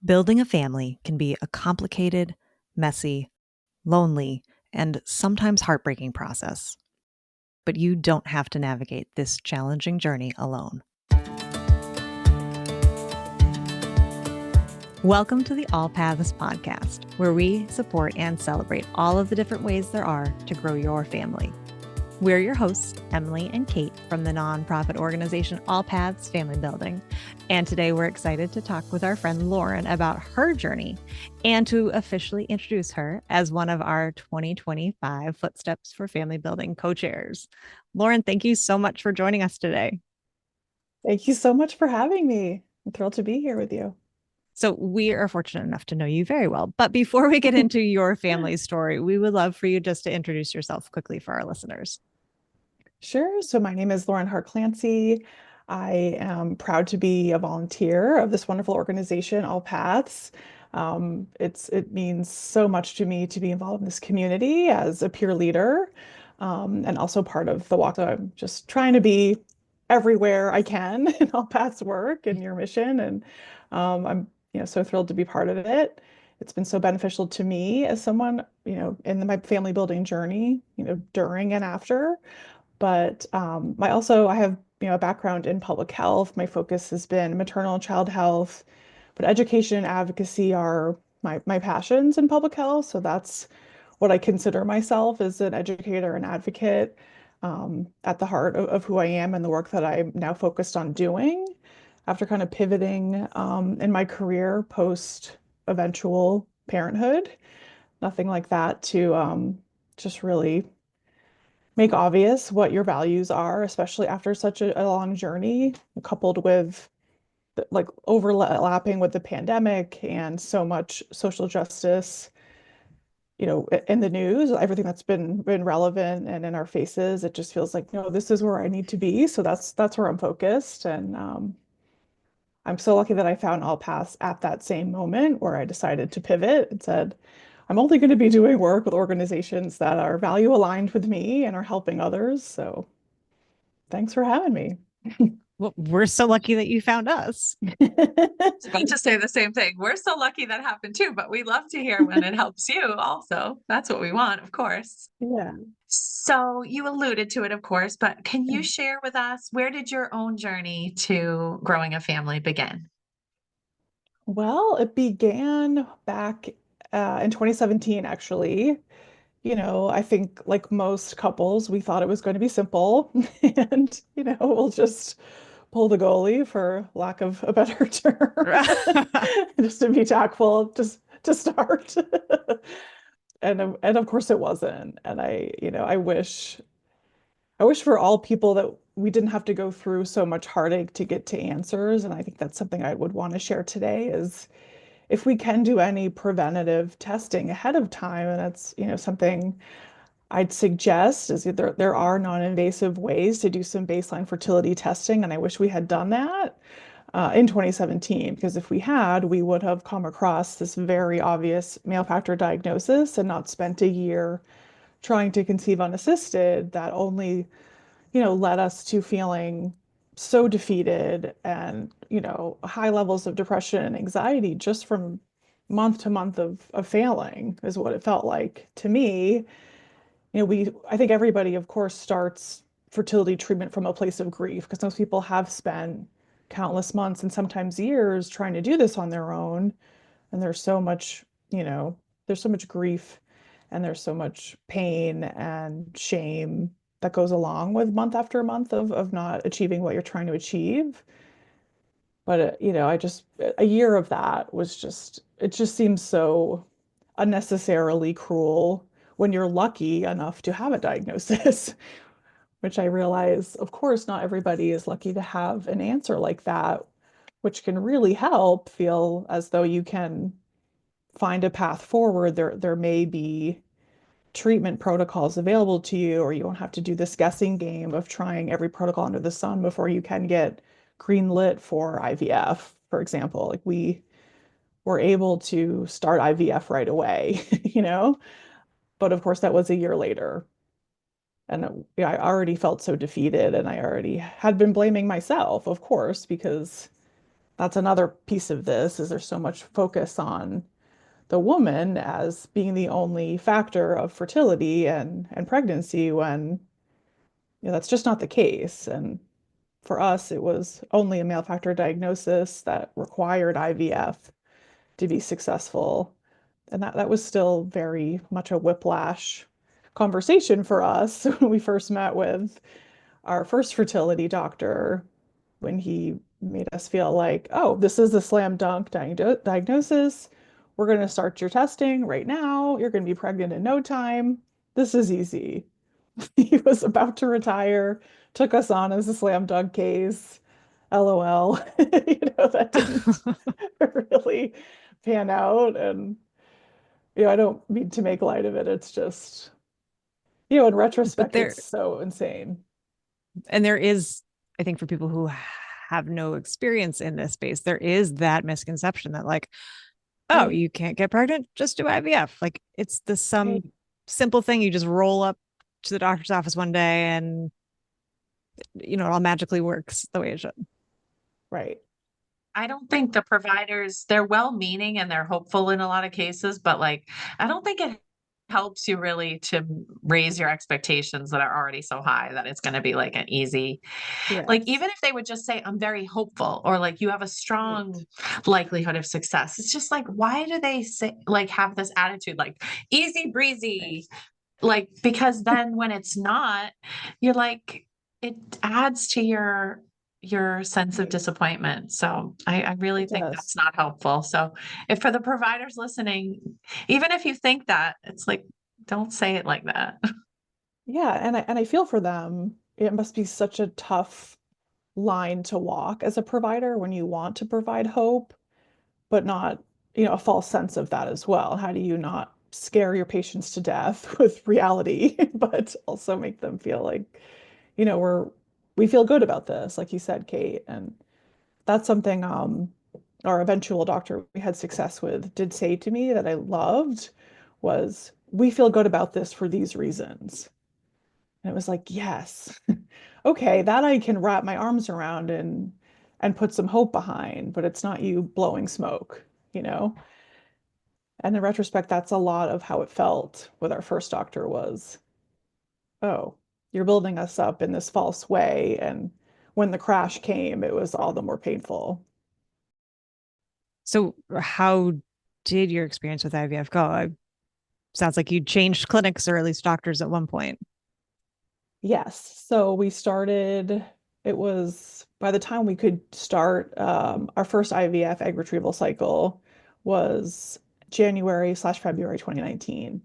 Building a family can be a complicated, messy, lonely, and sometimes heartbreaking process. But you don't have to navigate this challenging journey alone. Welcome to the AllPaths podcast, where we support and celebrate all of the different ways there are to grow your family. We're your hosts, Emily and Kate from the nonprofit organization AllPaths Family Building. And today we're excited to talk with our friend Lauren about her journey and to officially introduce her as one of our 2025 Footsteps for Family Building co-chairs. Lauren, thank you so much for joining us today. Thank you so much for having me. I'm thrilled to be here with you. So we are fortunate enough to know you very well. But before we get into your family story, we would love for you just to introduce yourself quickly for our listeners. Sure. So my name is Lauren Hart Clancy. I am proud to be a volunteer of this wonderful organization, AllPaths. It means so much to me to be involved in this community as a peer leader, and also part of the walk. So I'm just trying to be everywhere I can in AllPaths work and your mission, and I'm so thrilled to be part of it. It's been so beneficial to me as someone in my family building journey, during and after. But I have a background in public health. My focus has been maternal and child health, but education and advocacy are my passions in public health. So that's what I consider myself as an educator and advocate, at the heart of who I am and the work that I'm now focused on doing after kind of pivoting in my career post eventual parenthood. Nothing like that to just really make obvious what your values are, especially after such a long journey, coupled with like overlapping with the pandemic and so much social justice, in the news, everything that's been relevant and in our faces. It just feels like, no, this is where I need to be. So that's where I'm focused. And I'm so lucky that I found AllPaths at that same moment where I decided to pivot and said, I'm only going to be doing work with organizations that are value aligned with me and are helping others. So thanks for having me. Well, we're so lucky that you found us. About to say the same thing. We're so lucky that happened too, but we love to hear when it helps you also. That's what we want, of course. Yeah. So you alluded to it, of course, but can you share with us, where did your own journey to growing a family begin? Well, it began back in 2017, actually. I think like most couples, we thought it was going to be simple and, we'll just pull the goalie for lack of a better term, just to be tactful, just to start. And of course it wasn't. And I wish for all people that we didn't have to go through so much heartache to get to answers. And I think that's something I would want to share today is if we can do any preventative testing ahead of time, and that's, something I'd suggest is there are non-invasive ways to do some baseline fertility testing. And I wish we had done that in 2017, because if we had, we would have come across this very obvious male factor diagnosis and not spent a year trying to conceive unassisted that only, led us to feeling so defeated and, high levels of depression and anxiety just from month to month of failing is what it felt like to me. I think everybody, of course, starts fertility treatment from a place of grief because most people have spent countless months and sometimes years trying to do this on their own. And there's so much grief and there's so much pain and shame that goes along with month after month of not achieving what you're trying to achieve. But, a year of that it just seems so unnecessarily cruel when you're lucky enough to have a diagnosis, which I realize, of course, not everybody is lucky to have an answer like that, which can really help feel as though you can find a path forward. There may be treatment protocols available to you, or you won't have to do this guessing game of trying every protocol under the sun before you can get green lit for IVF, for example. Like we were able to start IVF right away, but of course that was a year later. And I already felt so defeated, and I already had been blaming myself, of course, because that's another piece of this is there's so much focus on the woman as being the only factor of fertility and pregnancy when that's just not the case. And for us, it was only a male factor diagnosis that required IVF to be successful. And that was still very much a whiplash conversation for us when we first met with our first fertility doctor, when he made us feel like, oh, this is a slam dunk diagnosis. We're going to start your testing right now. You're going to be pregnant in no time. This is easy. He was about to retire, took us on as a slam dunk case. LOL. That didn't really pan out. And, I don't mean to make light of it. It's just, in But retrospect, there it's so insane. and there is, I think for people who have no experience in this space, there is that misconception that like, oh, Right. you can't get pregnant, just do IVF. Like it's the Right. some simple thing you just roll up to the doctor's office one day and it all magically works the way it should. Right. I don't think the providers, they're well-meaning and they're hopeful in a lot of cases, but like, I don't think it helps you really to raise your expectations that are already so high that it's going to be like an easy, like, Yes. even if they would just say, I'm very hopeful, or like, you have a Right. strong likelihood of success. It's just like, why do they say, like, have this attitude, like, easy Right. breezy? Like, because then when it's not, you're like, it adds to your sense of Right. disappointment. So I really It think does. that's not helpful. So if for the providers listening, even if you think that, it's like, don't say it like that. Yeah, and I feel for them. It must be such a tough line to walk as a provider when you want to provide hope, but not, a false sense of that as well. How do you not scare your patients to death with reality, but also make them feel like, we feel good about this, like you said, Kate. And that's something our eventual doctor we had success with did say to me that I loved was, we feel good about this for these reasons. And it was like, yes, okay, that I can wrap my arms around and put some hope behind, but it's not you blowing smoke, you know? And in retrospect, that's a lot of how it felt with our first doctor was, oh, you're building us up in this false way. And when the crash came, it was all the more painful. So how did your experience with IVF go? It sounds like you changed clinics or at least doctors at one point. Yes. So we started, it was by the time we could start, our first IVF egg retrieval cycle was January/February 2019.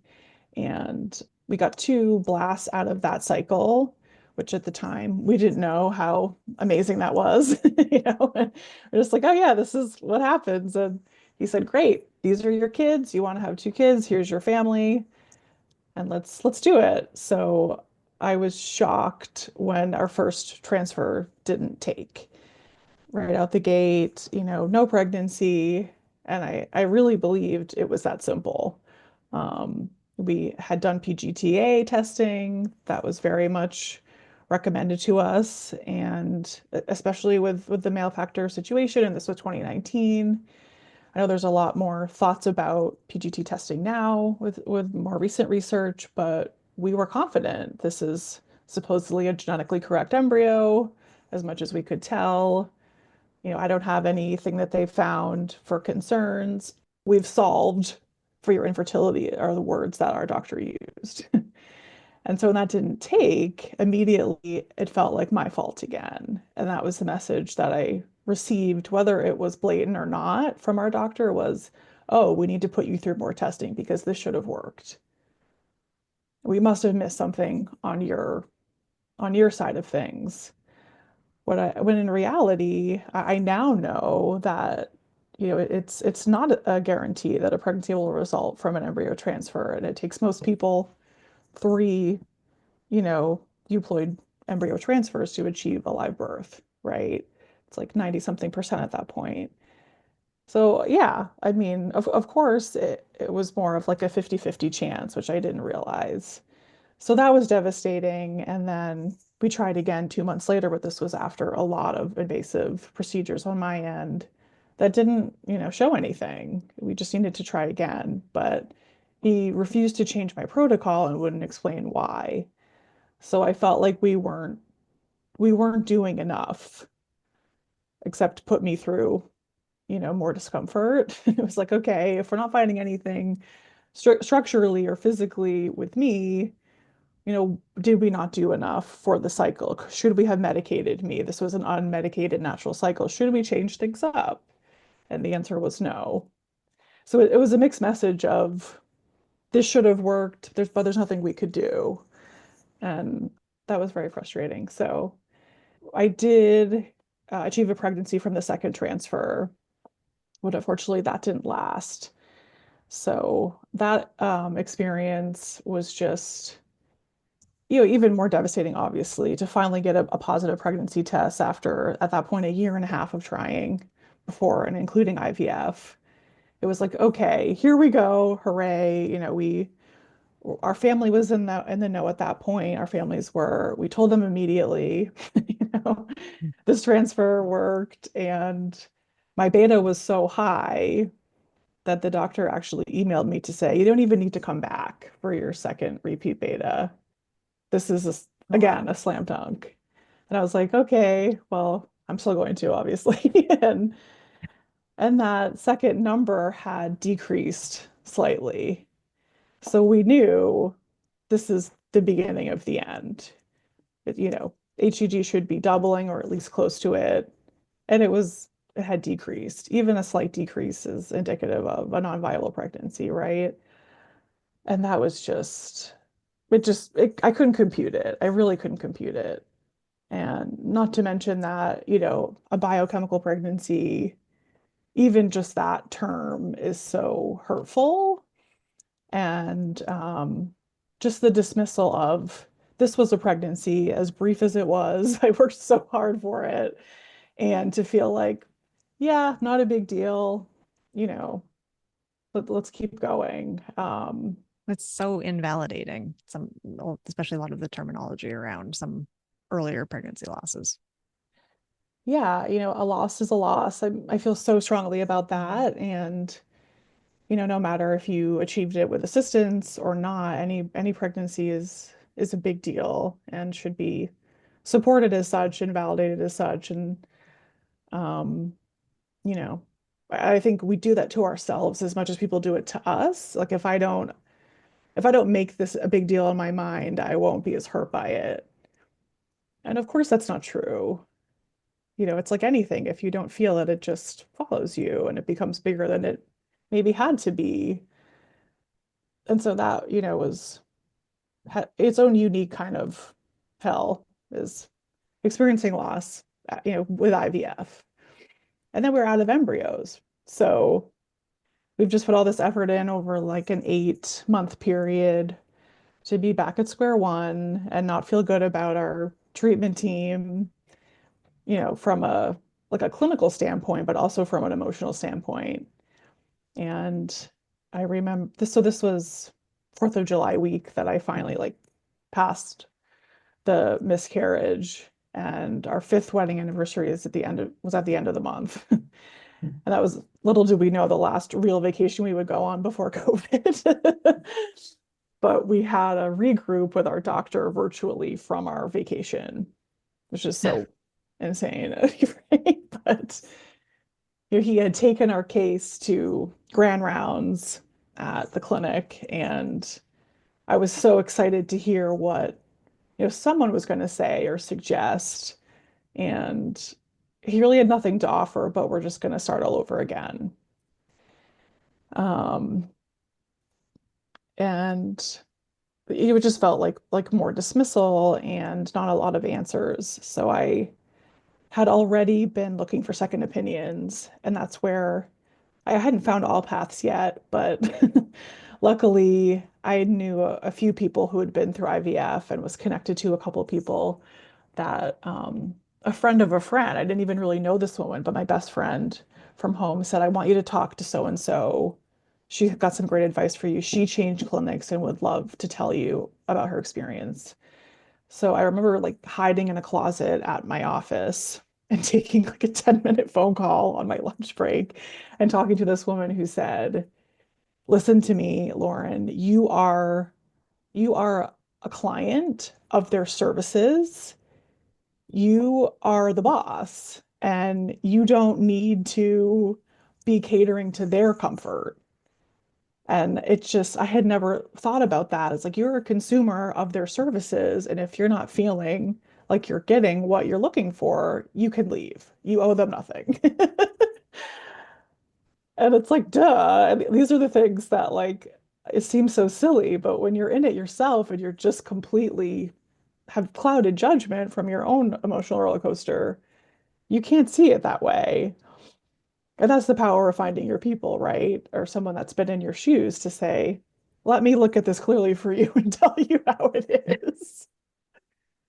And we got two blasts out of that cycle, which at the time we didn't know how amazing that was. We're just like, oh yeah, this is what happens. And he said, great, these are your kids. You want to have two kids, here's your family and let's do it. So I was shocked when our first transfer didn't take right out the gate, no pregnancy. And I really believed it was that simple. We had done PGTA testing that was very much recommended to us, and especially with the male factor situation, and this was 2019. I know there's a lot more thoughts about PGT testing now with more recent research, but we were confident this is supposedly a genetically correct embryo, as much as we could tell. I don't have anything that they've found for concerns. We've solved for your infertility are the words that our doctor used. And so when that didn't take, immediately it felt like my fault again. And that was the message that I received, whether it was blatant or not, from our doctor was, oh, we need to put you through more testing because this should have worked. We must have missed something on your side of things. When in reality, I now know that it's not a guarantee that a pregnancy will result from an embryo transfer, and it takes most people three euploid embryo transfers to achieve a live birth, right? It's like 90 something percent at that point. So yeah, I mean, of course it was more of like a 50-50 chance, which I didn't realize. So that was devastating. And then we tried again 2 months later, but this was after a lot of invasive procedures on my end. that didn't, show anything. We just needed to try again. But he refused to change my protocol and wouldn't explain why. So I felt like we weren't doing enough except put me through, more discomfort. It was like, okay, if we're not finding anything structurally or physically with me, did we not do enough for the cycle? Should we have medicated me? This was an unmedicated natural cycle. Should we change things up? And the answer was no. So it was a mixed message of this should have worked, but there's nothing we could do. And that was very frustrating. So I did achieve a pregnancy from the second transfer, but unfortunately that didn't last. So that experience was just, even more devastating, obviously, to finally get a positive pregnancy test after, at that point, a year and a half of trying before and including IVF. It was like, okay, here we go, hooray. Our family was in the know at that point. We told them immediately, this transfer worked, and my beta was so high that the doctor actually emailed me to say, you don't even need to come back for your second repeat beta. This is, again, a slam dunk. And I was like, okay, well, I'm still going to, obviously. And that second number had decreased slightly. So we knew this is the beginning of the end. HCG should be doubling or at least close to it. And it had decreased. Even a slight decrease is indicative of a non-viable pregnancy, right? And that was I couldn't compute it. I really couldn't compute it. And not to mention that, a biochemical pregnancy, even just that term is so hurtful. And just the dismissal of this was a pregnancy, as brief as it was. I worked so hard for it. And to feel like, yeah, not a big deal, you know, let's keep going. It's so invalidating, especially a lot of the terminology around some earlier pregnancy losses. Yeah, a loss is a loss. I feel so strongly about that. And, no matter if you achieved it with assistance or not, any pregnancy is a big deal and should be supported as such and validated as such. And um, you know, I think we do that to ourselves as much as people do it to us. Like if I don't make this a big deal in my mind, I won't be as hurt by it. And of course that's not true. It's like anything. If you don't feel it, it just follows you and it becomes bigger than it maybe had to be. And so that, was its own unique kind of hell, is experiencing loss, with IVF. And then we're out of embryos. So we've just put all this effort in over like an 8-month period to be back at square one and not feel good about our treatment team, from a clinical standpoint, but also from an emotional standpoint. And I remember this, so this was 4th of July week that I finally like passed the miscarriage, and our 5th wedding anniversary was at the end of the month. And that was, little did we know, the last real vacation we would go on before COVID. But we had a regroup with our doctor virtually from our vacation, which is so insane, right? But he had taken our case to grand rounds at the clinic, and I was so excited to hear what someone was going to say or suggest. And he really had nothing to offer, but we're just going to start all over again. Um, and it just felt like more dismissal and not a lot of answers. So I had already been looking for second opinions, and that's where I hadn't found AllPaths yet, but luckily I knew a few people who had been through IVF and was connected to a couple of people that a friend of a friend, I didn't even really know this woman, but my best friend from home said, I want you to talk to so and so. She got some great advice for you. She changed clinics and would love to tell you about her experience. So I remember like hiding in a closet at my office and taking like a 10-minute phone call on my lunch break and talking to this woman who said, listen to me, Lauren, you are a client of their services. You are the boss, and you don't need to be catering to their comfort. And it's just, I had never thought about that. It's like you're a consumer of their services. And if you're not feeling like you're getting what you're looking for, you can leave. You owe them nothing. And it's like, duh. And these are the things that like it seems so silly, but when you're in it yourself and you're just completely have clouded judgment from your own emotional roller coaster, you can't see it that way. And that's the power of finding your people, right? Or someone that's been in your shoes to say, let me look at this clearly for you and tell you how it is.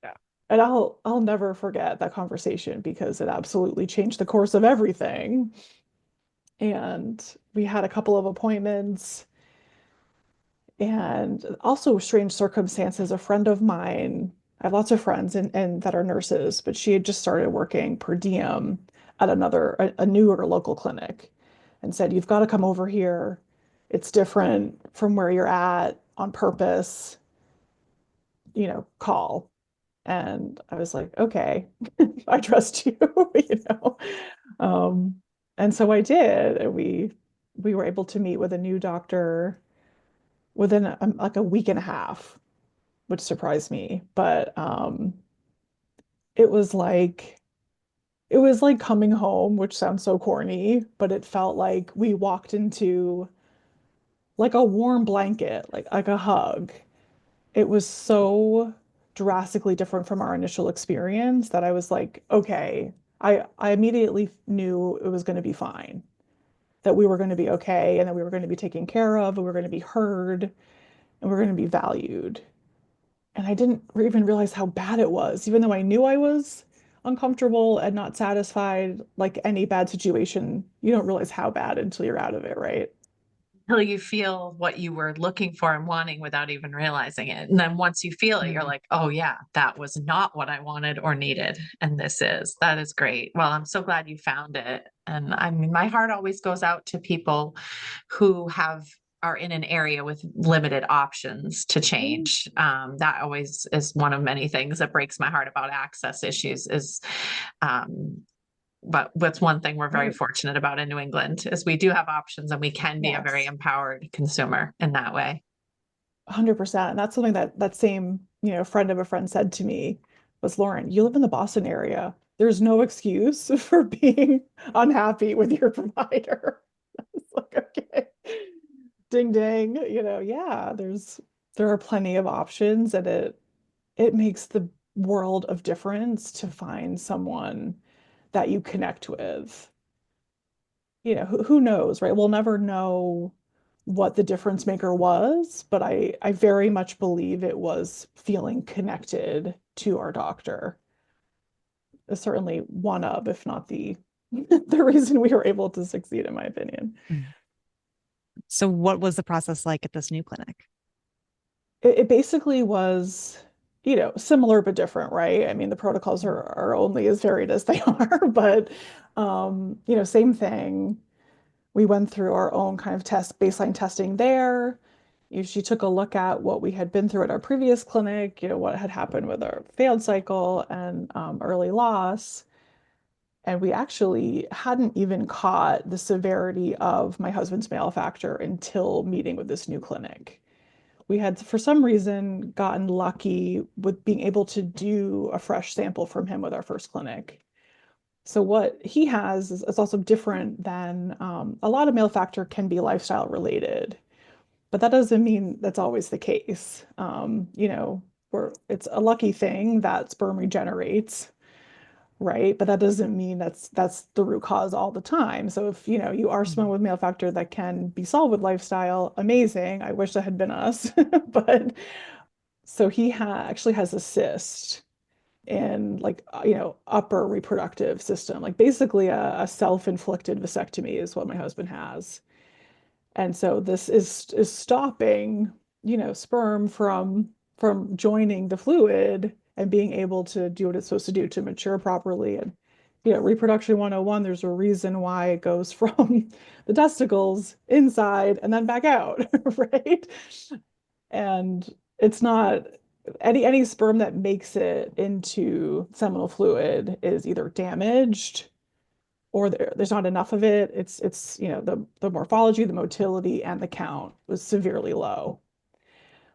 Yeah. And I'll never forget that conversation because it absolutely changed the course of everything. And we had a couple of appointments and also strange circumstances. A friend of mine, I have lots of friends and that are nurses, but she had just started working per diem at a newer local clinic and said, you've got to come over here. It's different from where you're at on purpose, call. And I was like, okay, I trust you, you know. Um, and so I did, and we were able to meet with a new doctor within like a week and a half, which surprised me. But it was like it was like coming home, which sounds so corny, but it felt like we walked into like a warm blanket, like a hug. It was so drastically different from our initial experience that I was like, okay, I immediately knew it was going to be fine, that we were going to be okay, and that we were going to be taken care of, and we were going to be heard, and we were going to be valued. And I didn't even realize how bad it was, even though I knew I was uncomfortable and not satisfied, like any bad situation, you don't realize how bad until you're out of it, right? Until you feel what you were looking for and wanting without even realizing it. And then once you feel it, you're Mm. like, oh, yeah, that was not what I wanted or needed. And this is. That is great. Well, I'm so glad you found it. And I mean, my heart always goes out to people who are in an area with limited options to change. That always is one of many things that breaks my heart about access issues is um, but what's one thing we're very Right. fortunate about in New England is we do have options and we can be a very Yes. empowered consumer in that way. 100%. And that's something that same, friend of a friend said to me was, Lauren, you live in the Boston area. There's no excuse for being unhappy with your provider. It's like, okay, ding ding, yeah, there are plenty of options, and it makes the world of difference to find someone that you connect with. Who knows, right? We'll never know what the difference maker was, but I very much believe it was feeling connected to our doctor. It's certainly one of, if not the the reason we were able to succeed, in my opinion. Mm. So what was the process like at this new clinic? It basically was, similar but different, right? I mean, the protocols Mm. are only as varied as they are, but same thing. We went through our own kind of baseline testing there. She took a look at what we had been through at our previous clinic, what had happened with our failed cycle and early loss. And we actually hadn't even caught the severity of my husband's malefactor until meeting with this new clinic. We had, for some reason, gotten lucky with being able to do a fresh sample from him with our first clinic. So what he has is also different than a lot of malefactor can be lifestyle related, but that doesn't mean that's always the case. It's a lucky thing that sperm regenerates, right? But that doesn't mean that's the root cause all the time. So if you are someone with malefactor that can be solved with lifestyle, amazing. I wish that had been us, but so actually has a cyst in like upper reproductive system, like basically a self-inflicted vasectomy is what my husband has. And so this is stopping sperm from joining the fluid and being able to do what it's supposed to do to mature properly and reproduction 101, there's a reason why it goes from the testicles inside and then back out, right? And it's not any sperm that makes it into seminal fluid is either damaged or there's not enough of it. It's the morphology, the motility, and the count was severely low.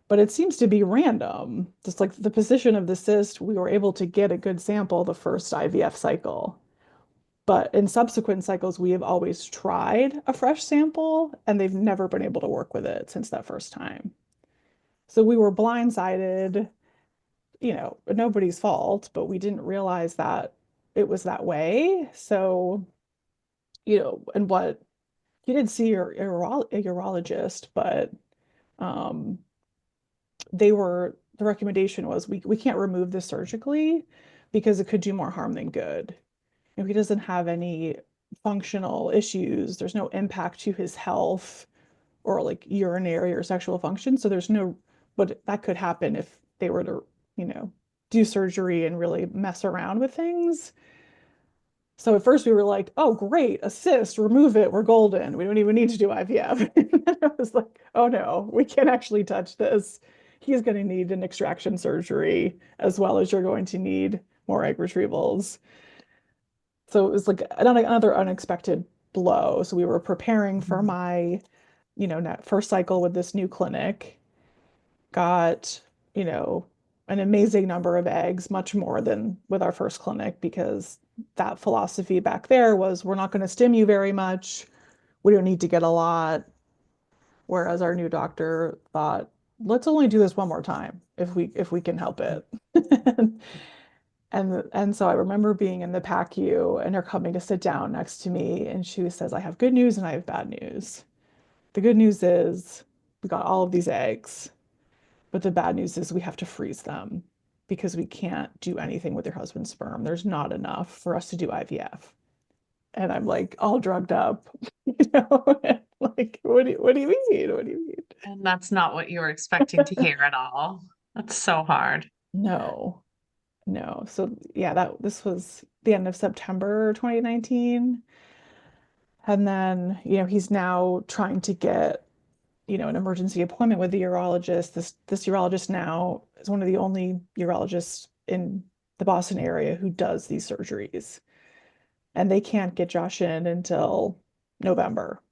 But it seems to be random. Just like the position of the cyst, we were able to get a good sample the first IVF cycle. But in subsequent cycles, we have always tried a fresh sample and they've never been able to work with it since that first time. So we were blindsided, nobody's fault, but we didn't realize that it was that way. So, and what you did see a urologist, but um, the recommendation was we can't remove this surgically because it could do more harm than good. He doesn't have any functional issues. There's no impact to his health or like urinary or sexual function. So but that could happen if they were to, do surgery and really mess around with things. So at first we were like, oh, great, a cyst, remove it, we're golden. We don't even need to do IVF. And then I was like, oh no, we can't actually touch this. He's going to need an extraction surgery as well as you're going to need more egg retrievals. So it was like another unexpected blow. So we were preparing for my, first cycle with this new clinic, got, an amazing number of eggs, much more than with our first clinic, because that philosophy back there was we're not going to stim you very much. We don't need to get a lot. Whereas our new doctor thought, let's only do this one more time if we can help it. And so I remember being in the PACU and her coming to sit down next to me, and she says, I have good news and I have bad news. The good news is we got all of these eggs, but the bad news is we have to freeze them because we can't do anything with your husband's sperm. There's not enough for us to do IVF. And I'm like all drugged up, like, what do you mean? What do you mean? And that's not what you were expecting to hear at all. That's so hard. No. So yeah, this was the end of September 2019. And then, he's now trying to get, an emergency appointment with the urologist. This urologist now is one of the only urologists in the Boston area who does these surgeries. And they can't get Josh in until November.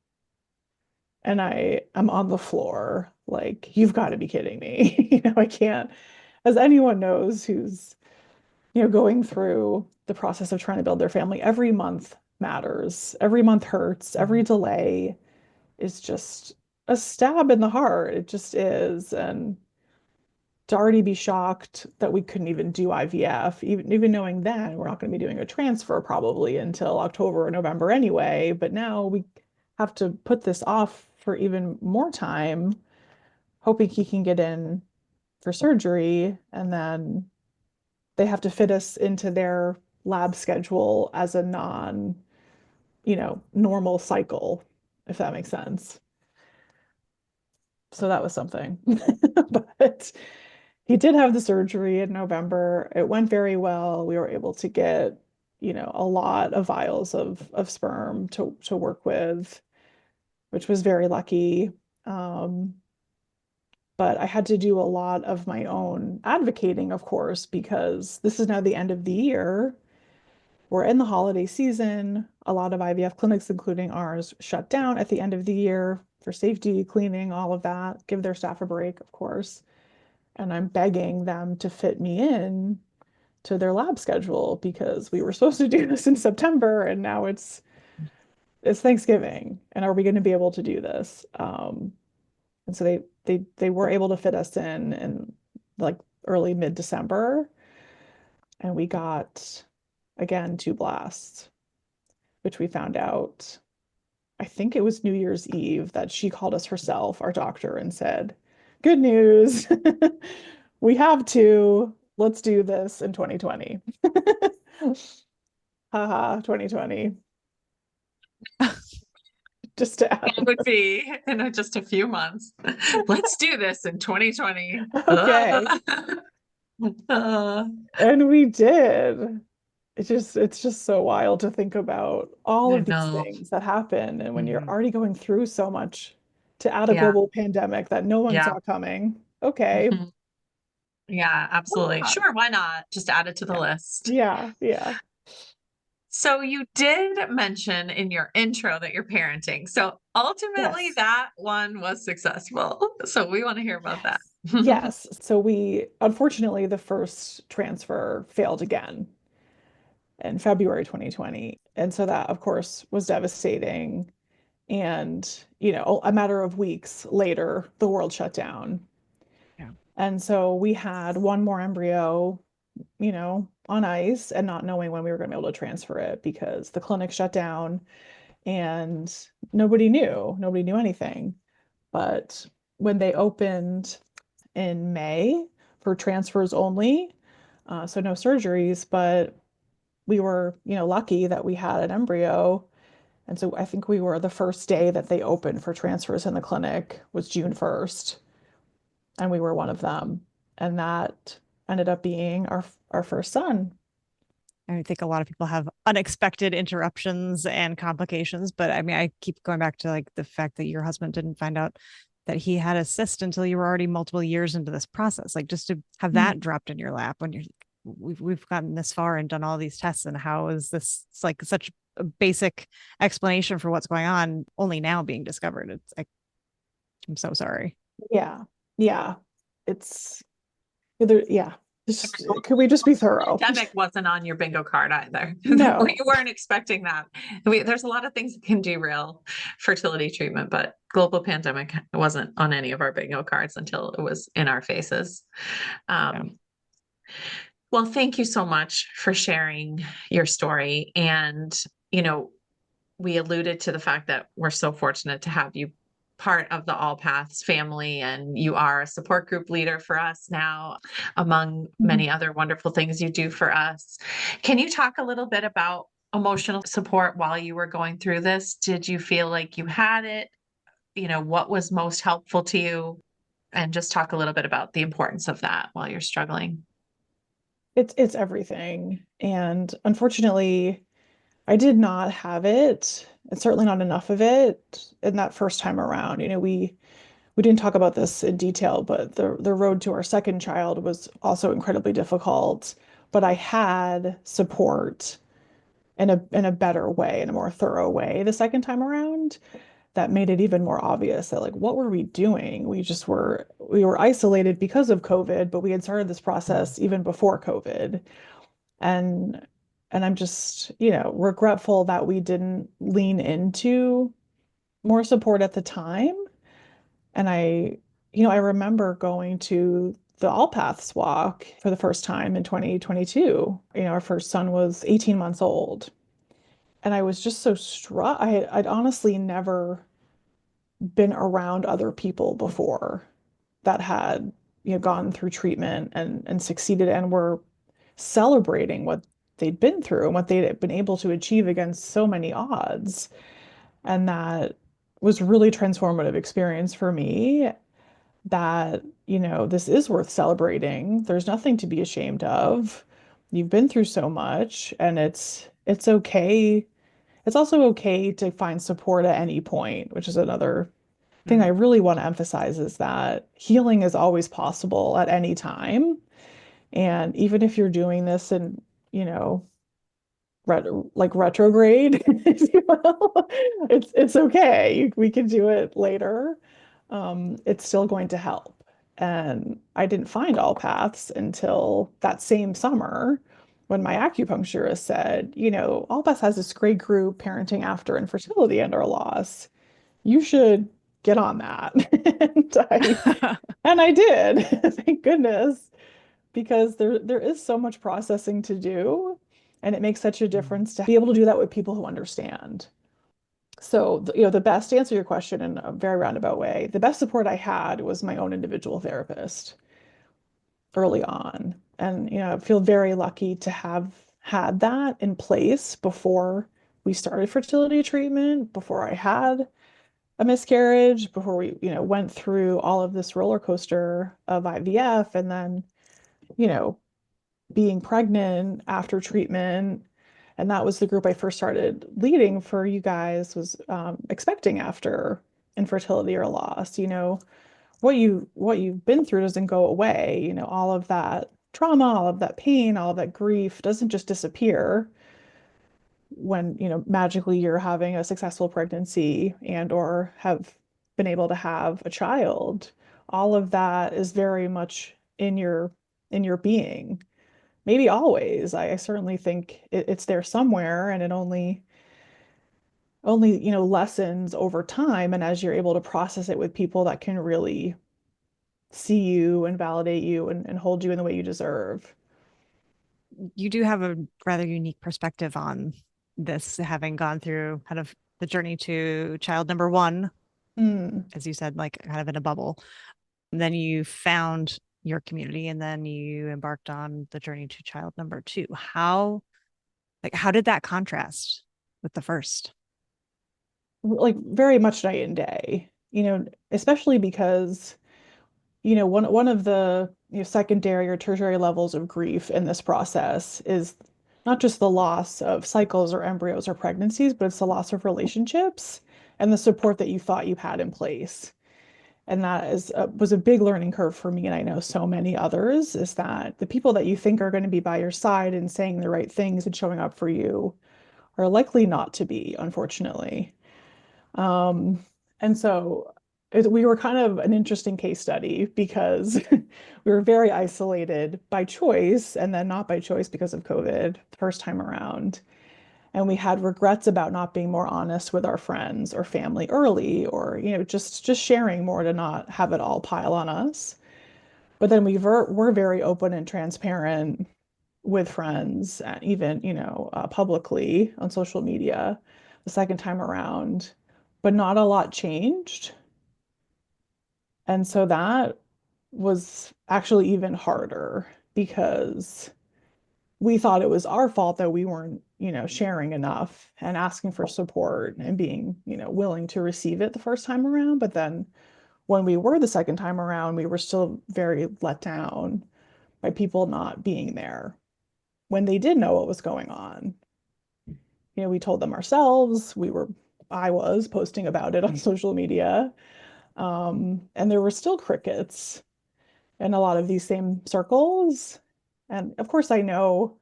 And I'm on the floor, like, you've got to be kidding me. I can't, as anyone knows who's, going through the process of trying to build their family, every month matters. Every month hurts. Every delay is just a stab in the heart. It just is. And to already be shocked that we couldn't even do IVF, even knowing then we're not going to be doing a transfer probably until October or November anyway. But now we have to put this off for even more time, hoping he can get in for surgery. And then they have to fit us into their lab schedule as a normal cycle, if that makes sense. So that was something. But he did have the surgery in November. It went very well. We were able to get, a lot of vials of sperm to work with, which was very lucky. But I had to do a lot of my own advocating, of course, because this is now the end of the year. We're in the holiday season. A lot of IVF clinics, including ours, shut down at the end of the year for safety, cleaning, all of that, give their staff a break, of course. And I'm begging them to fit me in to their lab schedule because we were supposed to do this in September and now it's Thanksgiving. And are we going to be able to do this? And so they were able to fit us in like early mid-December. And we got, again, 2 blasts, which we found out, I think it was New Year's Eve, that she called us herself, our doctor, and said, good news, we have 2. Let's do this in 2020. Haha, 2020. Just to add. It would be in just a few months. Let's do this in 2020. Okay. And we did. it's just so wild to think about all I of these know. things that happen. And when you're Mhm. already going through so much to add a Yeah. global pandemic that no one Yeah. saw coming. Okay. Mhm. Yeah, absolutely. Why not? Sure, why not? Just add it to the Yeah. list. Yeah. Yeah. So you did mention in your intro that you're parenting. So ultimately Yes. that one was successful. So we want to hear about that. Yes. Yes. So we, unfortunately, the first transfer failed again in February 2020. And so that, of course, was devastating. And, a matter of weeks later, the world shut down. Yeah. And so we had one more embryo, on ice and not knowing when we were going to be able to transfer it because the clinic shut down and nobody knew anything. But when they opened in May for transfers only, so no surgeries, but we were, lucky that we had an embryo. And so I think we were the first day that they opened for transfers in the clinic was June 1st, and we were one of them. And that ended up being our first son. I think a lot of people have unexpected interruptions and complications, but I mean, I keep going back to like the fact that your husband didn't find out that he had a cyst until you were already multiple years into this process. Like just to have that Mm. dropped in your lap when we've gotten this far and done all these tests, and how is this, it's like such a basic explanation for what's going on only now being discovered. It's like, I'm so sorry. Yeah. Yeah. It's yeah. Could we just be The thorough? pandemic wasn't on your bingo card either. No. You weren't expecting that. There's a lot of things that can derail fertility treatment, but global pandemic wasn't on any of our bingo cards until it was in our faces. Yeah. Um, well, thank you so much for sharing your story. And, you know, we alluded to the fact that we're so fortunate to have you part of the AllPaths family, and you are a support group leader for us now, among Mhm. many other wonderful things you do for us. Can you talk a little bit about emotional support while you were going through this? Did you feel like you had it? What was most helpful to you? And just talk a little bit about the importance of that while you're struggling. It's everything. And unfortunately, I did not have it, and certainly not enough of it in that first time around. We didn't talk about this in detail, but the road to our second child was also incredibly difficult. But I had support in a better way, in a more thorough way the second time around that made it even more obvious that like what were we doing? We were isolated because of COVID, but we had started this process even before COVID. And I'm just, regretful that we didn't lean into more support at the time. And I remember going to the AllPaths walk for the first time in 2022. Our first son was 18 months old. And I was just so struck. I'd honestly never been around other people before that had, gone through treatment and succeeded and were celebrating what they'd been through and what they'd been able to achieve against so many odds. And that was really transformative experience for me that, this is worth celebrating. There's nothing to be ashamed of. You've been through so much and it's okay. It's also okay to find support at any point, which is another thing I Mm, really want to emphasize is that healing is always possible at any time. And even if you're doing this in, like retrograde, if you will, it's okay. We can do it later. It's still going to help. And I didn't find all paths until that same summer when my acupuncturist said, all paths has this great group parenting after infertility and or loss. You should get on that. And I did, thank goodness, because there is so much processing to do, and it makes such a difference to be able to do that with people who understand. So, the best to answer your question in a very roundabout way, the best support I had was my own individual therapist early on. And, I feel very lucky to have had that in place before we started fertility treatment, before I had a miscarriage, before we, went through all of this roller coaster of IVF, and then, you know, being pregnant after treatment, and that was the group I first started leading for you guys, was expecting after infertility or loss. What you've been through doesn't go away. All of that trauma, all of that pain, all of that grief doesn't just disappear when, magically you're having a successful pregnancy and or have been able to have a child. All of that is very much in your being. Maybe always. I certainly think it's there somewhere, and it only lessens over time, and as you're able to process it with people that can really see you and validate you and hold you in the way you deserve. You do have a rather unique perspective on this, having gone through kind of the journey to child number one, Mm. as you said, like kind of in a bubble. And then you found your community, and then you embarked on the journey to child number two. How did that contrast with the first? Like very much night and day, especially because, one of the, secondary or tertiary levels of grief in this process is not just the loss of cycles or embryos or pregnancies, but it's the loss of relationships and the support that you thought you had in place. And that was a big learning curve for me, and I know so many others, is that the people that you think are going to be by your side and saying the right things and showing up for you are likely not to be, unfortunately. Um, and so we were kind of an interesting case study because we were very isolated by choice and then not by choice because of COVID the first time around. And we had regrets about not being more honest with our friends or family early, or, just sharing more to not have it all pile on us. But then we're very open and transparent with friends, even, publicly on social media the second time around, but not a lot changed. And so that was actually even harder because we thought it was our fault that we weren't, sharing enough and asking for support and being, willing to receive it the first time around. But then when we were the second time around, we were still very let down by people not being there when they did know what was going on. We told them ourselves. I was posting about it on social media. And there were still crickets in a lot of these same circles. And of course, I know,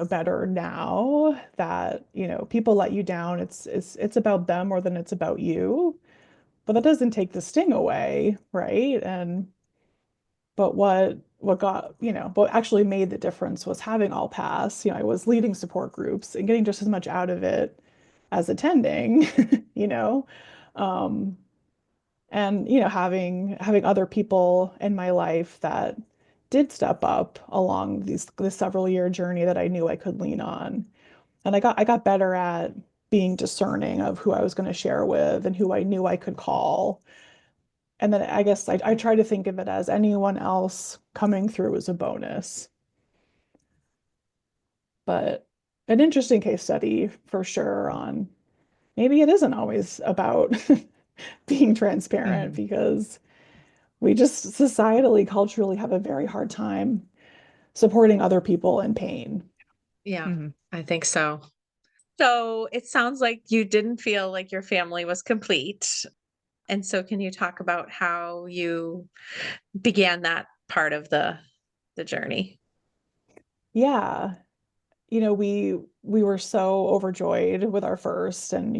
better now that, people let you down. It's about them more than it's about you. But that doesn't take the sting away, right? But what actually made the difference was having AllPaths. I was leading support groups and getting just as much out of it as attending, you know. Um, and having other people in my life that did step up along this several year journey that I knew I could lean on. And I got better at being discerning of who I was going to share with and who I knew I could call. And then I guess I try to think of it as anyone else coming through as a bonus. But an interesting case study for sure on maybe it isn't always about being transparent, Mhm. because we just societally, culturally have a very hard time supporting other people in pain. Yeah, Mhm. I think so. So it sounds like you didn't feel like your family was complete. And so can you talk about how you began that part of the journey? Yeah. We were so overjoyed with our first, and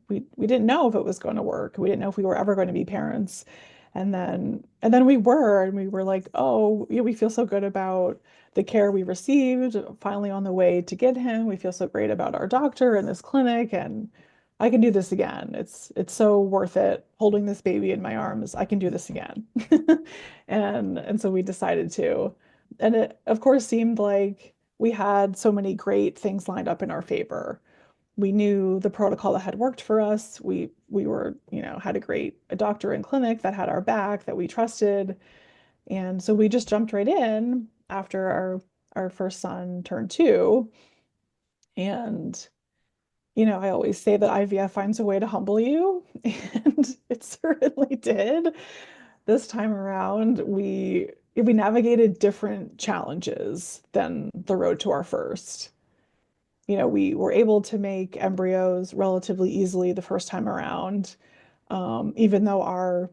we didn't know if it was going to work. We didn't know if we were ever going to be parents. And then we were, and we were like, oh, yeah, we feel so good about the care we received, finally on the way to get him. We feel so great about our doctor and this clinic, and I can do this again. It's so worth it holding this baby in my arms. I can do this again. And so we decided to. And it of course seemed like we had so many great things lined up in our favor. We knew the protocol that had worked for us. We were, had a doctor and clinic that had our back, that we trusted. And so we just jumped right in after our first son turned two. And, I always say that IVF finds a way to humble you, and it certainly did. This time around, we navigated different challenges than the road to our first. We were able to make embryos relatively easily the first time around, even though our,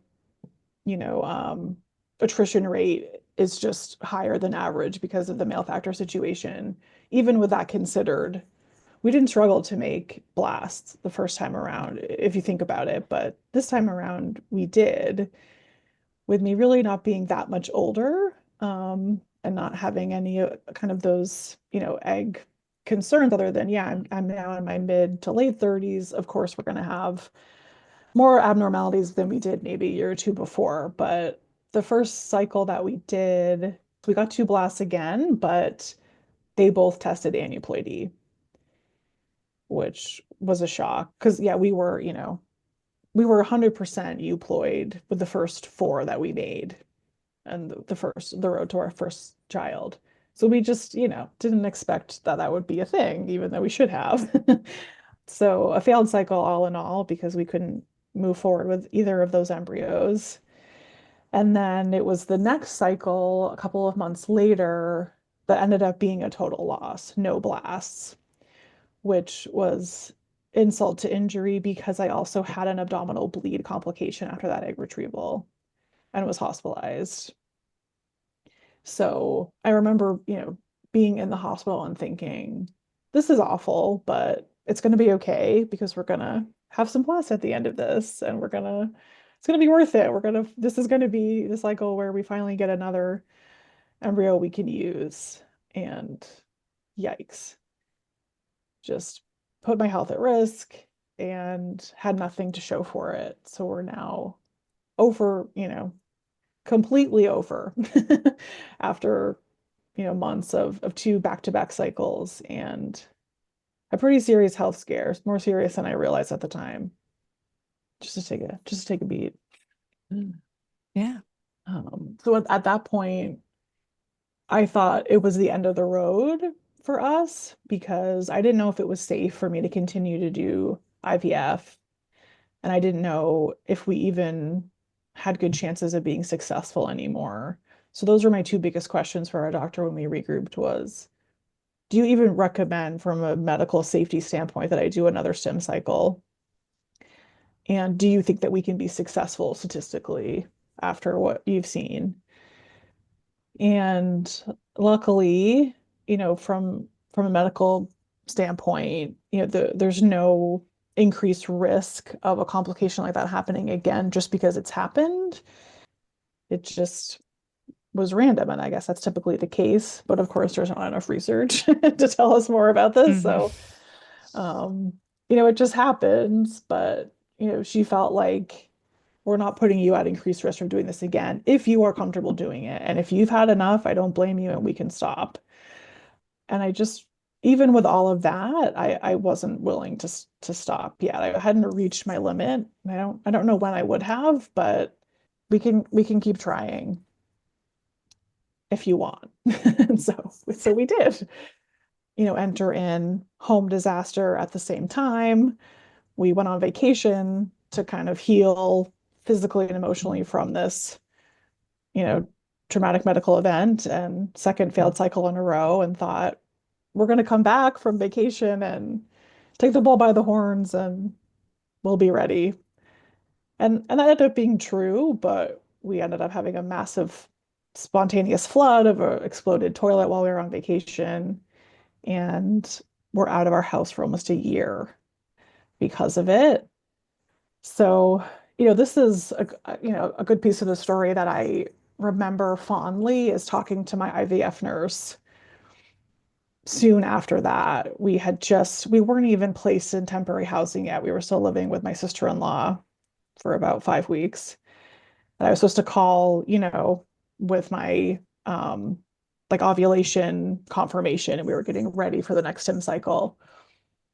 you know, attrition rate is just higher than average because of the male factor situation. Even with that considered, we didn't struggle to make blasts the first time around, if you think about it, but this time around we did, with me really not being that much older, and not having any kind of those, egg concerns other than, yeah, I'm now in my mid to late 30s. Of course, we're going to have more abnormalities than we did maybe a year or two before. But the first cycle that we did, we got two blasts again, but they both tested aneuploidy, which was a shock because, yeah, we were 100% euploid with the first four that we made and the road to our first child. So we just, didn't expect that that would be a thing, even though we should have. So a failed cycle all in all, because we couldn't move forward with either of those embryos. And then it was the next cycle a couple of months later that ended up being a total loss, no blasts, which was insult to injury because I also had an abdominal bleed complication after that egg retrieval and was hospitalized. So I remember, being in the hospital and thinking, this is awful, but it's going to be okay because we're going to have some plus at the end of this and it's going to be worth it. This is going to be the cycle where we finally get another embryo we can use. And yikes, just put my health at risk and had nothing to show for it. So we're now over, completely over after, months of two back-to-back cycles and a pretty serious health scare, more serious than I realized at the time. Just to take a beat. Yeah. So at that point, I thought it was the end of the road for us because I didn't know if it was safe for me to continue to do IVF. And I didn't know if we even had good chances of being successful anymore. So those were my two biggest questions for our doctor when we regrouped was, do you even recommend from a medical safety standpoint that I do another stem cycle? And do you think that we can be successful statistically after what you've seen? And luckily, from a medical standpoint, there's no increased risk of a complication like that happening again just because it's happened. It just was random, and I guess that's typically the case. But of course, there's not enough research to tell us more about this. So, um, it just happens. But, she felt like we're not putting you at increased risk from doing this again if you are comfortable doing it. And if you've had enough, I don't blame you and we can stop. And even with all of that, I wasn't willing to stop yet. I hadn't reached my limit. I don't know when I would have, but we can keep trying if you want. And so we did, enter in home disaster at the same time. We went on vacation to kind of heal physically and emotionally from this, you know, traumatic medical event and second failed cycle in a row, and thought, we're going to come back from vacation and take the bull by the horns and we'll be ready. And that ended up being true, but we ended up having a massive spontaneous flood of an exploded toilet while we were on vacation. And we're out of our house for almost a year because of it. So, this is a good piece of the story that I remember fondly is talking to my IVF nurse. Soon after that, we weren't even placed in temporary housing yet. We were still living with my sister-in-law for about 5 weeks. And I was supposed to call, with my like ovulation confirmation, and we were getting ready for the next stim cycle.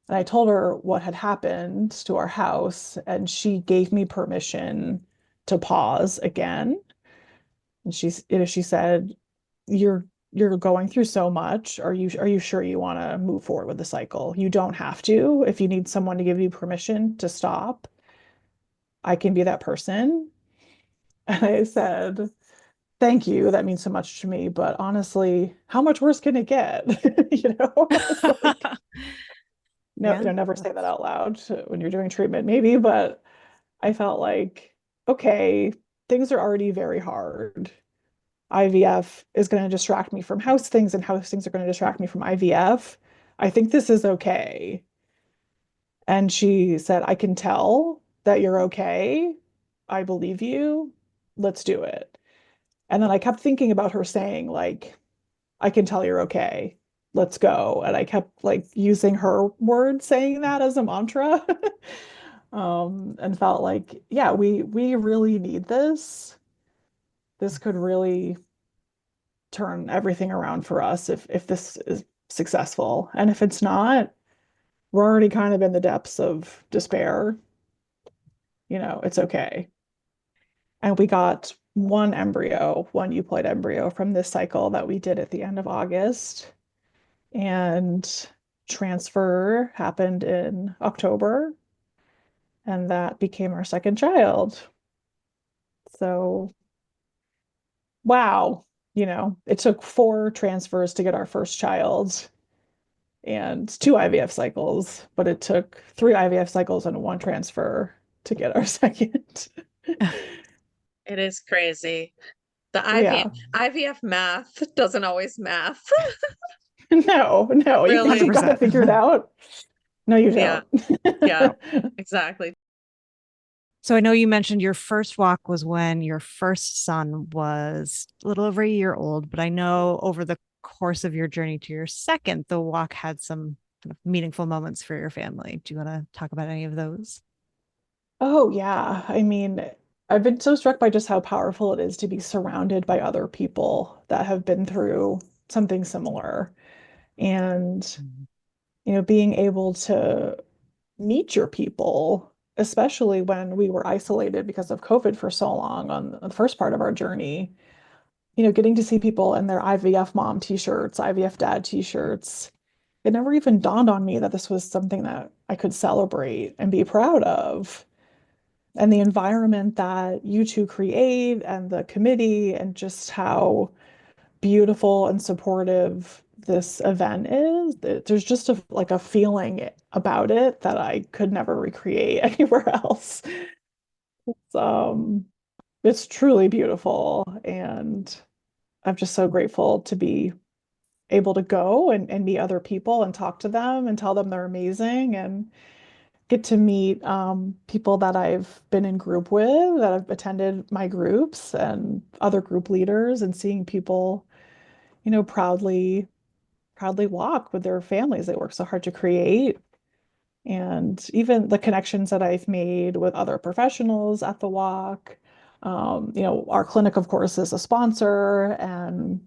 And I told her what had happened to our house, and she gave me permission to pause again. And she said, "You're going through so much. Are you sure you want to move forward with the cycle? You don't have to. If you need someone to give you permission to stop, I can be that person." And I said, thank you. That means so much to me. But honestly, how much worse can it get? You know, it's like, no, Yeah. never say that out loud when you're doing treatment, maybe, but I felt like, okay, things are already very hard. IVF is going to distract me from house things, and house things are going to distract me from IVF. I think this is okay. And she said, I can tell that you're okay. I believe you. Let's do it. And then I kept thinking about her saying, like, I can tell you're okay. Let's go. And I kept like using her words saying that as a mantra. And felt like, yeah, we really need this. This could really turn everything around for us if this is successful. And if it's not, we're already kind of in the depths of despair. It's okay. And we got one embryo, one euploid embryo from this cycle that we did at the end of August. And transfer happened in October, and that became our second child. So, wow, it took 4 transfers to get our first child and 2 IVF cycles, but it took 3 IVF cycles and 1 transfer to get our second. It is crazy. The Yeah. IVF math doesn't always math. No, you think you got it 100%. figured out? No, you Yeah, don't. yeah, exactly. So I know you mentioned your first walk was when your first son was a little over a year old, but I know over the course of your journey to your second, the walk had some kind of meaningful moments for your family. Do you want to talk about any of those? Oh, yeah. I mean, I've been so struck by just how powerful it is to be surrounded by other people that have been through something similar. And, Mhm. being able to meet your people, especially when we were isolated because of COVID for so long on the first part of our journey, getting to see people in their IVF mom t-shirts, IVF dad t-shirts. It never even dawned on me that this was something that I could celebrate and be proud of. And the environment that you two create and the committee and just how beautiful and supportive this event is. There's just like a feeling about it that I could never recreate anywhere else. It's, it's truly beautiful, and I'm just so grateful to be able to go and meet other people and talk to them and tell them they're amazing and get to meet people that I've been in group with, that have attended my groups and other group leaders, and seeing people, proudly walk with their families they work so hard to create. And even the connections that I've made with other professionals at the walk. Our clinic, of course, is a sponsor, and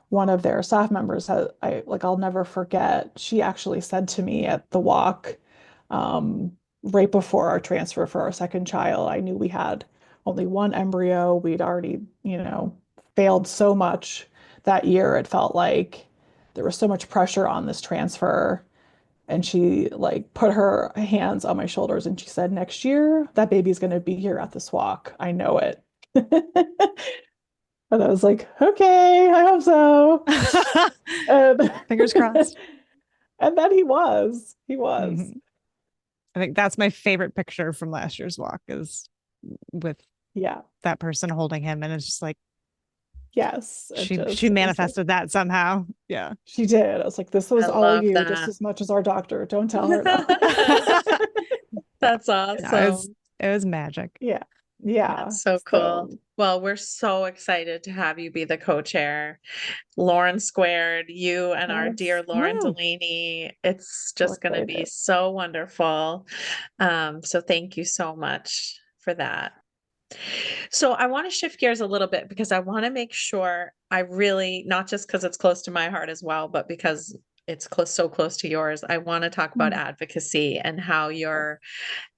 one of their staff members I'll never forget. She actually said to me at the walk, um, right before our transfer for our second child, I knew we had only one embryo. We'd already, failed so much that year. It felt like there was so much pressure on this transfer. And she like put her hands on my shoulders and she said, next year, that baby's going to be here at this walk. I know it. And I was like, okay, I hope so. And, Fingers crossed. and then he was. He was. Mhm. I think that's my favorite picture from last year's walk is with Yeah. that person holding him. And it's just like Yes. she It was like, manifested that somehow. Yeah. she did. I was like, this I was all love you just that. as much as our doctor. Don't tell her no. That's No, awesome. it was magic. Yeah. Yeah. That's so cool. So, Well, we're so excited to have you be the co-chair. Lauren Squared, you and our yes, dear Lauren Woo. Delaney. It's so just going to be excited. so wonderful. So thank you so much for that. So I want to shift gears a little bit because I want to make sure I really, not just because it's close to my heart as well, but because it's close, so close to yours. I want to talk about Mm. advocacy and how your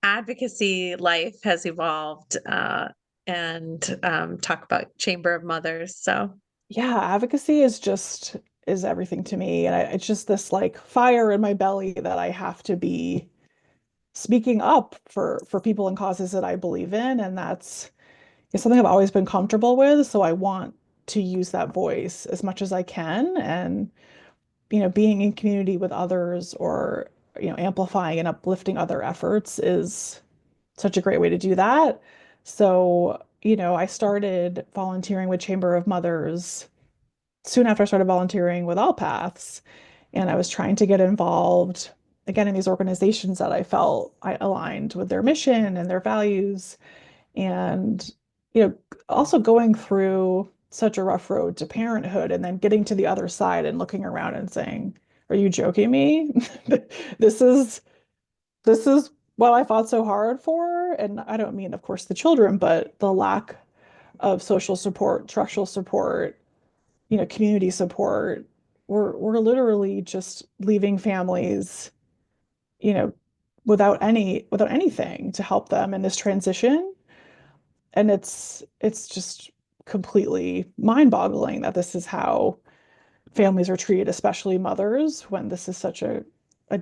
advocacy life has evolved, and talk about Chamber of Mothers. So Yeah, advocacy is everything to me. And it's just this like fire in my belly that I have to be speaking up for people and causes that I believe in. And that's it's something I've always been comfortable with. So I want to use that voice as much as I can. And, being in community with others or, amplifying and uplifting other efforts is such a great way to do that. So, I started volunteering with Chamber of Mothers soon after I started volunteering with AllPaths. And I was trying to get involved again in these organizations that I felt I aligned with their mission and their values. And, you know, also going through such a rough road to parenthood and then getting to the other side and looking around and saying, are you joking me? This is this is what I fought so hard for. And I don't mean, of course, the children, but the lack of social support, structural support, community support. We're literally just leaving families, you know, without anything to help them in this transition. And it's just completely mind-boggling that this is how families are treated, especially mothers, when this is such a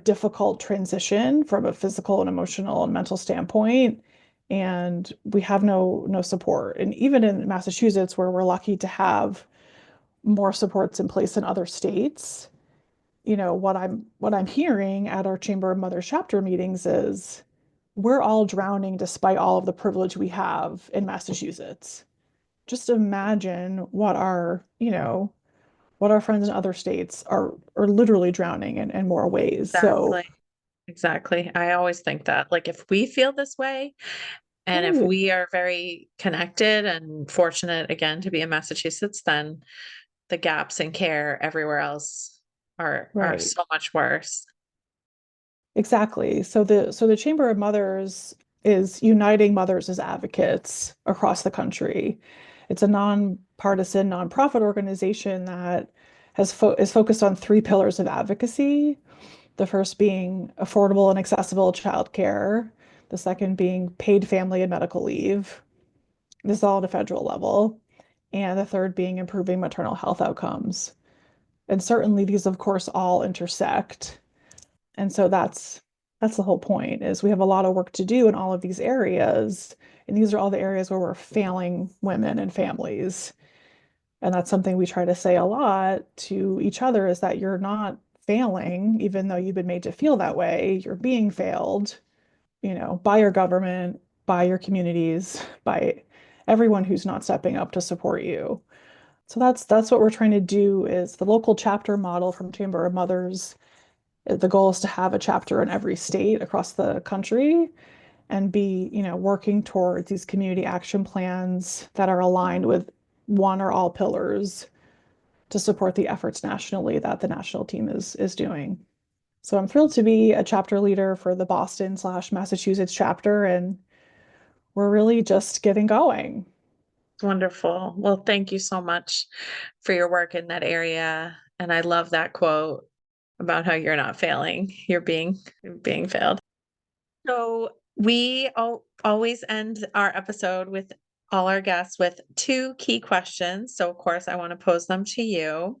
difficult transition from a physical and emotional and mental standpoint. And we have no support. And even in Massachusetts, where we're lucky to have more supports in place in other states, what I'm hearing at our Chamber of Mothers chapter meetings is we're all drowning despite all of the privilege we have in Massachusetts. Just imagine what our friends in other states are literally drowning in more ways. So, Exactly. Exactly. I always think that, like, if we feel this way, and if right, we are very connected and fortunate again to be in Massachusetts, then the gaps in care everywhere else are right. so much worse. Exactly. So the Chamber of Mothers is uniting mothers as advocates across the country. It's a nonpartisan, nonprofit organization that is focused on three pillars of advocacy. The first being affordable and accessible childcare, the second being paid family and medical leave. This is all at a federal level. And the third being improving maternal health outcomes. And certainly these, of course, all intersect. And so that's the whole point is we have a lot of work to do in all of these areas. And these are all the areas where we're failing women and families. And that's something we try to say a lot to each other is that you're not failing, even though you've been made to feel that way. You're being failed, by your government, by your communities, by everyone who's not stepping up to support you. So that's what we're trying to do is the local chapter model from Chamber of Mothers. The goal is to have a chapter in every state across the country and be, working towards these community action plans that are aligned with one or all pillars to support the efforts nationally that the national team is doing. So I'm thrilled to be a chapter leader for the Boston/Massachusetts chapter, and we're really just getting going. Wonderful. Well, thank you so much for your work in that area. And I love that quote about how you're not failing, you're being failed. So we always end our episode with all our guests with two key questions. So of course I want to pose them to you.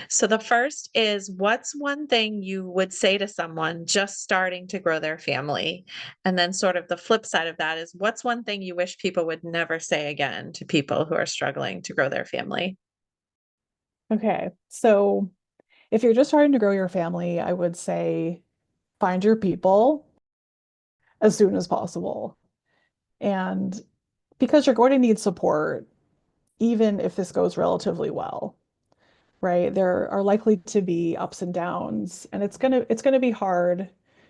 So the first is, what's one thing you would say to someone just starting to grow their family? And then sort of the flip side of that is, what's one thing you wish people would never say again to people who are struggling to grow their family? Okay, so if you're just starting to grow your family, I would say find your people as soon as possible. And because you're going to need support, even if this goes relatively well, right? There are likely to be ups and downs, and it's gonna be hard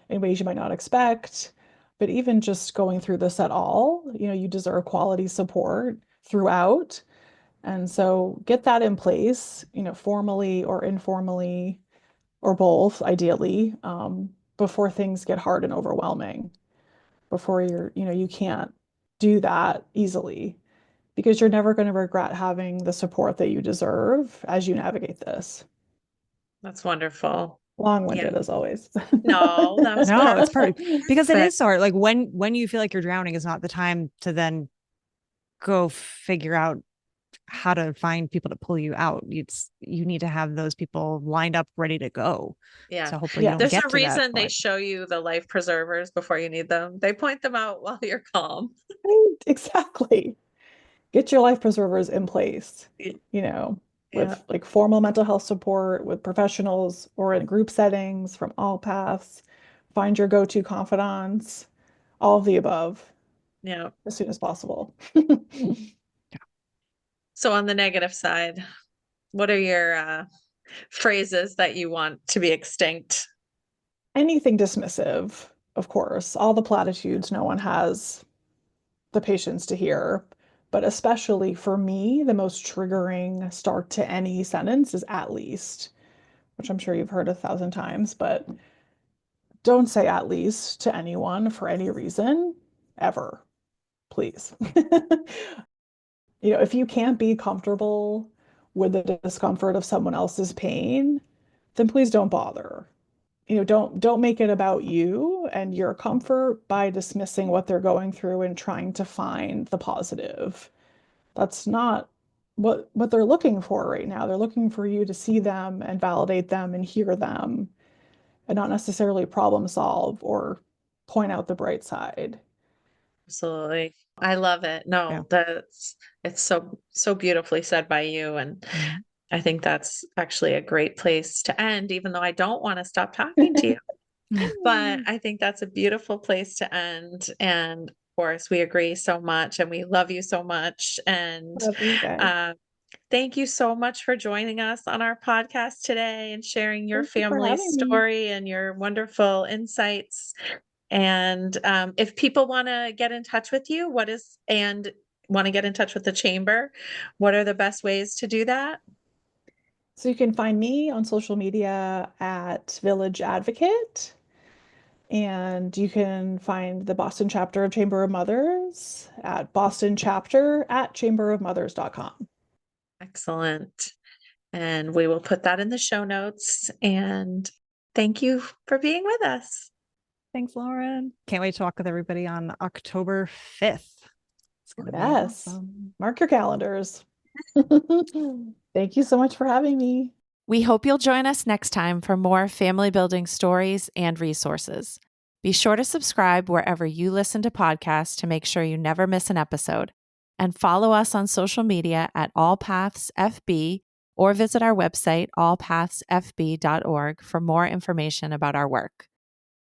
in ways you might not expect. But even just going through this at all, you deserve quality support throughout. And so get that in place, formally or informally, or both, ideally, before things get hard and overwhelming, before you can't do that easily because you're never going to regret having the support that you deserve as you navigate this. That's wonderful. Yeah. Long-winded as always. No, that was No, it's perfect because it perfect. is sort like when you feel like you're drowning is not the time to then go figure out how to find people to pull you out. You need to have those people lined up, ready to go. Yeah. So hopefully you don't There's Yes, a get to that reason they point. show you the life preservers before you need them. They point them out while you're calm. right, exactly. get your life preservers in place, Yeah. with like formal mental health support with professionals or in group settings from AllPaths. Find your go-to confidants, all of the above Yeah. as soon as possible. So on the negative side, what are your phrases that you want to be extinct? Anything dismissive, of course, all the platitudes no one has the patience to hear. But especially for me, the most triggering start to any sentence is at least, which I'm sure you've heard 1,000 times, but don't say at least to anyone for any reason, ever, please. If you can't be comfortable with the discomfort of someone else's pain, then please don't bother. Don't make it about you and your comfort by dismissing what they're going through and trying to find the positive. That's not what they're looking for right now. They're looking for you to see them and validate them and hear them and not necessarily problem solve or point out the bright side. Absolutely. I love it. Yeah. No, it's so beautifully said by you. And Mhm. I think that's actually a great place to end, even though I don't want to stop talking to you. But I think that's a beautiful place to end. And of course, we agree so much and we love you so much. And Love you guys. thank you so much for joining us on our podcast today and sharing your Thank you for family having me. story and your wonderful insights. And if people want to get in touch with you, and want to get in touch with the chamber, what are the best ways to do that? So you can find me on social media at Village Advocate, and you can find the Boston chapter of Chamber of Mothers at bostonchapter@chamberofmothers.com. Excellent. And we will put that in the show notes. And thank you for being with us. Thanks, Lauren. Can't wait to talk with everybody on October 5th. It's going to be Yes. awesome. Mark your calendars. Thank you so much for having me. We hope you'll join us next time for more family building stories and resources. Be sure to subscribe wherever you listen to podcasts to make sure you never miss an episode. And follow us on social media at AllPathsFB or visit our website, allpathsfb.org, for more information about our work.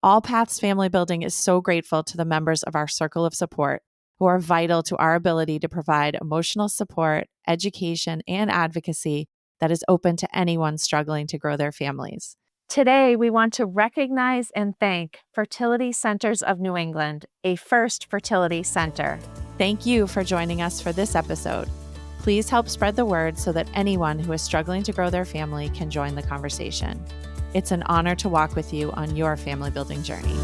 All Paths Family Building is so grateful to the members of our circle of support who are vital to our ability to provide emotional support, education, and advocacy that is open to anyone struggling to grow their families. Today, we want to recognize and thank Fertility Centers of New England, a first fertility center. Thank you for joining us for this episode. Please help spread the word so that anyone who is struggling to grow their family can join the conversation. It's an honor to walk with you on your family building journey.